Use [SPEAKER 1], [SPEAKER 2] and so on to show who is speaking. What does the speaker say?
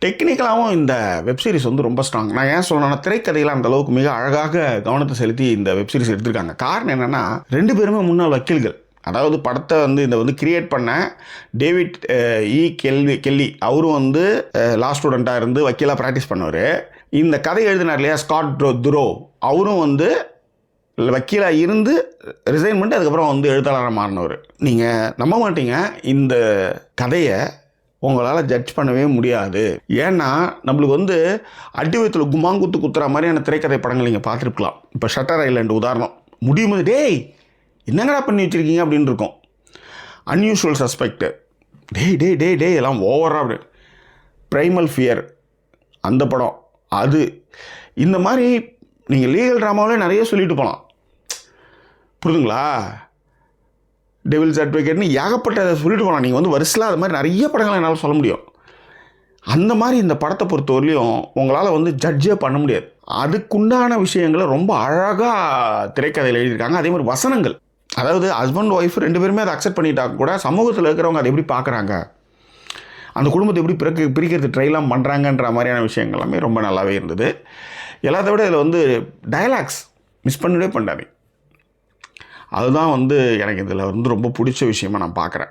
[SPEAKER 1] டெக்னிக்கலாகவும் இந்த வெப்சீரிஸ் வந்து ரொம்ப ஸ்ட்ராங். நான் ஏன் சொல்லணும்னா, திரைக்கதையில் அந்த அளவுக்கு மிக அழகாக கவனத்தை செலுத்தி இந்த வெப்சீரிஸ் எடுத்திருக்காங்க. காரணம் என்னென்னா, 2 பேருமே முன்னாள் வக்கீல்கள். அதாவது படத்தை வந்து இந்த வந்து கிரியேட் பண்ண டேவிட் கெல்லி அவரும் வந்து லா ஸ்டூடெண்ட்டாக இருந்து வக்கீலாக ப்ராக்டிஸ் பண்ணவர். இந்த கதை எழுதினார் இல்லையா, ஸ்காட் துரோ, அவரும் வந்து வக்கீலாக இருந்து ரிசைன் பண்ணிட்டு அதுக்கப்புறம் வந்து எழுத்தாளராக மாறினவர். நீங்கள் நம்ப மாட்டீங்க, இந்த கதையை உங்களால் ஜட்ஜ் பண்ணவே முடியாது. ஏன்னா நம்மளுக்கு வந்து அடிவயத்தில் குமாங்குத்து குத்துற மாதிரியான திரைக்கதை படங்கள் நீங்கள் பார்த்துருக்கலாம். இப்போ ஷட்டர் ஐலண்ட் உதாரணம். முடியும் போது டேய் என்னங்கடா பண்ணி வச்சுருக்கீங்க அப்படின்னு இருக்கும். அன்யூஷுவல் சஸ்பெக்டு, டே எல்லாம் ஓவராக அப்படி. ப்ரைமல் ஃபியர் அந்த படம், அது இந்த மாதிரி நீங்கள் லீகல் ட்ராமாவிலே நிறைய சொல்லிட்டு போகலாம். புரியுதுங்களா? டெவில்ஸ் அட்வொகேட்னு ஏகப்பட்ட சொல்லிட்டு போகலாம். நீங்கள் வந்து வரிசையில் அது மாதிரி நிறைய படங்களை என்னால் சொல்ல முடியும். அந்த மாதிரி இந்த படத்தை பொறுத்தவரையிலையும் உங்களால் வந்து ஜட்ஜே பண்ண முடியாது. அதுக்குண்டான விஷயங்களை ரொம்ப அழகாக திரைக்கதையில் எழுதியிருக்காங்க. அதே மாதிரி வசனங்கள், அதாவது ஹஸ்பண்ட் ஒய்ஃப் 2 பேருமே அதை அக்செப்ட் பண்ணிட்டாங்க கூட சமூகத்தில் இருக்கிறவங்க அதை எப்படி பார்க்குறாங்க, அந்த குடும்பத்தை எப்படி பிரிக்கிறது ட்ரைலாம் பண்ணுறாங்கன்ற மாதிரியான விஷயங்கள் எல்லாமே ரொம்ப நல்லாவே இருந்தது. எல்லாத்த விட இதில் வந்து டயலாக்ஸ் மிஸ் பண்ணவே பண்ணாதீங்க. அதுதான் வந்து எனக்கு இதில் வந்து ரொம்ப பிடிச்ச விஷயமாக நான் பார்க்குறேன்.